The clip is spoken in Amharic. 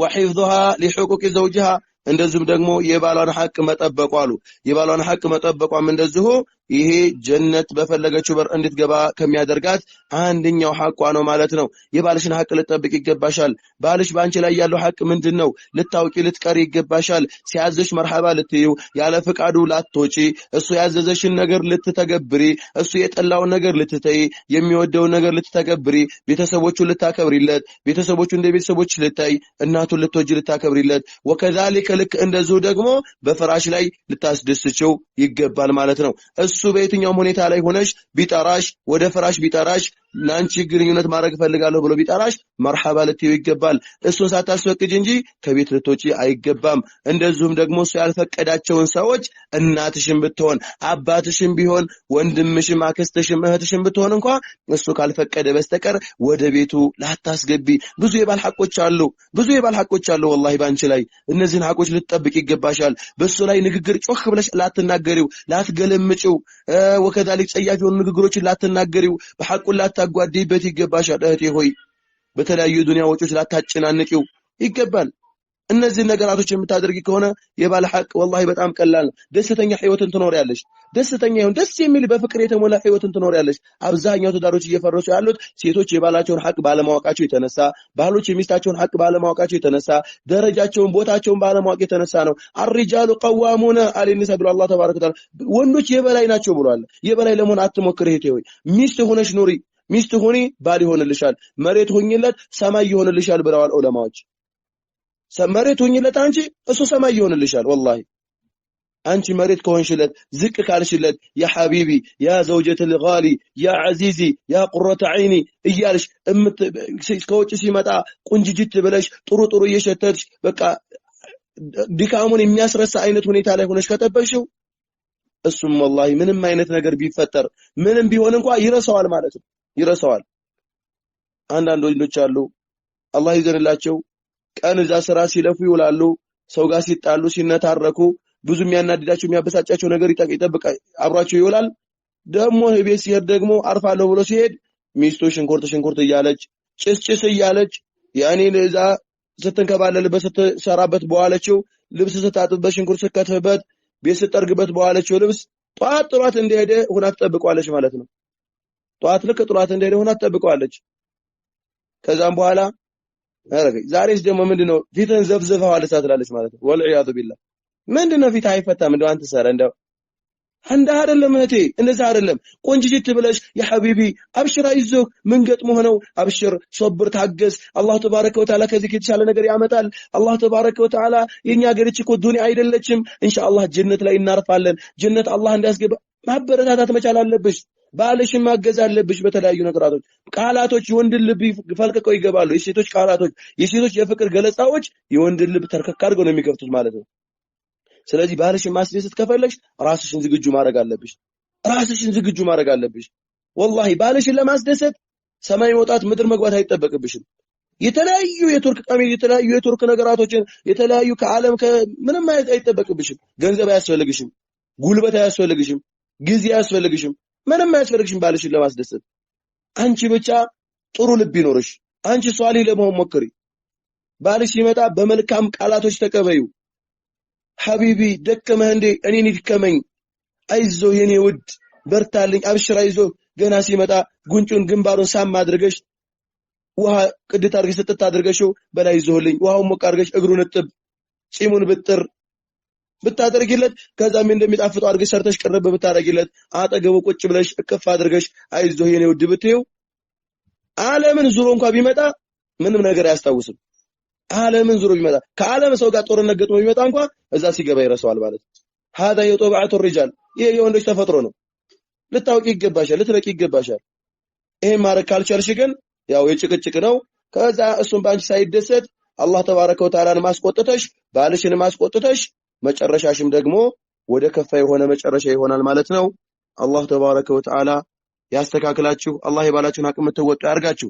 وحفظها لحقوق زوجها እንደዚሁም ደግሞ የባሏን ሐቅ መጠበቁ አሉ የባሏን ሐቅ መጠበቋም እንደዚሁ ይሄ ጀነት በፈለገችው በር እንድትገባ ከሚያደርጋት አንደኛው ሐቋ ነው ማለት ነው የባልሽን ሐቅ ልትጠብቅ ይገባሻል ባልሽ ባንቺ ላይ ያለው ሐቅ ምንድነው ልታውቂ ልትቀሪ ይገባሻል ሲያዘሽ መርሐባ ልትዩ ያለ ፍቃዱ ላትወጪ እሱ ያዘዘሽን ነገር ልትተገብሪ እሱ የጠላውን ነገር ልትተይ የሚወደውን ነገር ልትተገብሪ ቤተሰቦቹን ልታከብሪለት ቤተሰቦቹ እንደ ቤተሰቦች ልታይ እናቱን ልትወጂ ልታከብሪለት ወከዛሊከ ልክ እንደዚሁ ደግሞ በፍራሽ ላይ ልታስደስችው ይገባል ማለት ነው እሱ በየትኛውም ሁኔታ ላይ ሆነሽ ቢጠራሽ ወደ ፍራሽ ቢጠራሽ ላንቺ ግንኙነት ማድረግ ፈልጋለሁ ብሎ ቢጠራሽ መርሐባ ልትዩ ይገባል እሱን ሳታስፈቅጂ እንጂ ከቤት ልትወጪ አይገባም እንደዚሁም ደግሞ እሱ ያልፈቀዳቸውን ሰዎች እናትሽም ብትሆን አባትሽም ቢሆን ወንድምሽም አክስትሽም እህትሽም ብትሆን እንኳን እሱ ካልፈቀደ በስተቀር ወደ ቤቱ ላታስገቢ ብዙ የባል ሐቆች አሉ والله ባንቺ ላይ እነዚህን ሐቆች ልትጠብቂ ይገባሻል በሱ ላይ ንግግር ጮህ ብለሽ ላትናገሪው ላትገለምጪው ወከዛሊክ ጸያፍ የሆኑ ንግግሮችን ላትናገሪው በሐቁ ላታጓዲበት ይገባሻል እህቴ ሆይ በተለያዩ ዱንያ ወጮች ላታጨናንቂው ይገባል እነዚህ ነገራቶች የምታደርጊ ከሆነ የባል ሐቅ والله በጣም ቀላል ደስተኛ ህይወትን ትኖሪያለሽ ደስተኛ ይሁን ደስ የሚል በፍቅር የተሞላ ህይወትን ትኖሪያለሽ አብዛኛው ትዳሮች እየፈረሱ ያሉት ሴቶች የባላቸውን ሐቅ ባለማወቃቸው የተነሳ ባሎች የሚስታቸውን ሐቅ ባለማወቃቸው የተነሳ ደረጃቸውን ቦታቸውን ባለማወቅ የተነሳ ነው الرجال قوامون على النساء ብሎ አላህ ተባረከ ወተዓላ ወንዶች የበላይ ናቸው ብሏል የበላይ ለመሆን አትሞክሪ እህቴ ሆይ ሚስት ሆነሽ ኑሪ ሚስት ሆኒ ባል ይሆንልሻል መሬት ሆኝለት ሰማይ ይሆንልሻል ብለዋል ዑለማዎች መሬት ሆኝለት አንቺ እሱ ሰማይ ይሆንልሻል والله አንቺ መሬት ከሆንሽለት ዝቅ ካልሽለት ያ ሐቢቢ ያ ዘውጀት الغالي ያ عزيزي ያ قرة عيني እያልሽ ከውጭ ሲመጣ ቁንጅጅት ብለሽ ጥሩ እየሸተትሽ በቃ ዲካሙን የሚያስረሳ አይነት ሁኔታ ላይ ሆነሽ ከጠበቅሽው እሱም والله ምንም አይነት ነገር ቢፈጠር ምንም ቢሆን እንኳን ይረሳዋል ማለት ነው ይረሳዋል አንዳንድ ወንዶች አሉ አላህ ይዘንላቸው ቀን እዛ ስራ ሲለፉ ይውላሉ ሰው ጋር ሲጣሉ ሲነታረኩ ብዙ የሚያናድዳቸው የሚያበሳጫቸው ነገር ይጠብቃል አብሯቸው ይውላል ደግሞ ቤት ሲሄድ ደግሞ አርፋለሁ ብሎ ሲሄድ ሚስቱ ሽንኩርት እያለች ጭስ እያለች ያኔ ለዛ ስትንከባለልበት ስትሰራበት በኋላቸው ልብስ ስታጥብበት ሽንኩርት ስትከትፍበት ቤት ስትጠርግበት በኋላቸው ልብስ ጧት እንደሄደ ሆና ትጠብቀዋለች ማለት ነው ጧት ልክ ጥሏት እንደሄደ ሆና ትጠብቀዋለች ከዛም በኋላ ዛሬስ ደግሞ ምንድነው ፊትን ዘፍዘፈዋል ትላለች ማለት ነው ወልዒያዙ ቢላህ ምንድነው ፊት አይፈታም እንደው አንተ ሰራ እንደው አንተ አይደለም እህቴ እንደዛ አይደለም ቆንጅጅት ብለሽ ያ ሐቢቢ አብሽራ ይዞህ ምን ገጥሞ ሆነው አብሽር ሶብር ታገስ አላህ ተባረከ ወተዓላ ከዚህ ከተሻለ ነገር ያመጣል አላህ ተባረከ ወተዓላ የኛ ሀገርች እኮ ዱንያ አይደለችም ኢንሻአላህ ጀነት ላይ እናርፋለን ጀነት አላህ እንዲያስገባ ማበረታታት መቻል አለብሽ ባልሽን ማገዝ አለብሽ በተለያዩ ነገራቶች ቃላቶች የወንድን ልብ ፈልቀቀው ይገባሉ የሴቶች ቃላቶች የሴቶች የፍቅር ገለጻዎች የወንድን ልብ ተርከክ አድርገው ነው የሚከፍቱት ማለት ነው ስለዚህ ባልሽን ማስደሰት ከፈለግሽ ራስሽን ዝግጁ ማድረግ አለብሽ والله ባልሽን ለማስደሰት ሰማይ መውጣት ምድር መግባት አይጠበቅብሽም የተለያዩ የቱርክ ቀሚስ የተለያዩ የቱርክ ነገራቶችን የተለያዩ ከዓለም ምንም አይጠበቅብሽም ገንዘብ አያስፈልግሽም ጉልበት አያስፈልግሽም ጊዜ አያስፈልግሽም ምንም አያስፈልግሽም ባልሽን ለማስደሰት አንቺ ብቻ ጥሩ ልብ ይኖርሽ አንቺ ሷሊ ለመሆን ሞክሪ ባልሽ ሲመጣ በመልካም ቃላቶች ተቀበዩ ሐቢቢ ደከመህ እንዴ እኔን ይድከመኝ አይዞ የኔ ውድ በርታልኝ አብሽራ ይዞ ገና ሲመጣ ጉንጩን ግንባሩን ሳም አድርገሽ ውሃ ቅድት አድርገሽ ስትት አድርገሽው በላይ ይዞልኝ ውሃውን ሞቅ አድርገሽ እግሩን እጥብ ጺሙን ብጥር ብታደርጊለት ከዛም እንደሚጣፍጠው አድርገሽ ሰርተሽ ቅርብ ብታደርጊለት አጠገቡ ቁጭ ብለሽ እቅፍ አድርገሽ አይዞ የኔ ውድ ብትይው ዓለምን ዙሮ እንኳን ቢመጣ ምንም ነገር አያስታውስም ዓለምን ዙሮ ቢመጣ ከዓለም ሰው ጋር ጦርነት ገጥሞ ቢመጣ እንኳን እዛ ሲገባ ይረሳዋል ማለት هذا يطبعه الرجال ይሄ የወንዶች ተፈጥሮ ነው ልታውቂ ይገባሻል ልትረቂ ይገባሻል ይሄ ማረክ ካልቻልሽ ግን ያው የጭቅጭቅ ነው ከዛ እሱን ባንቺ ሳይደሰት አላህ ተባረከ ወተዓላን ማስቆጥተሽ ባልሽን ማስቆጥተሽ መጨረሻሽም ደግሞ ወደ ከፋ የሆነ መጨረሻ ይሆናል ማለት ነው አላህ ተባረከ ወተዓላ ያስተካክላችሁ አላህ የባላችሁን አቅም ተወጡ ያርጋችሁ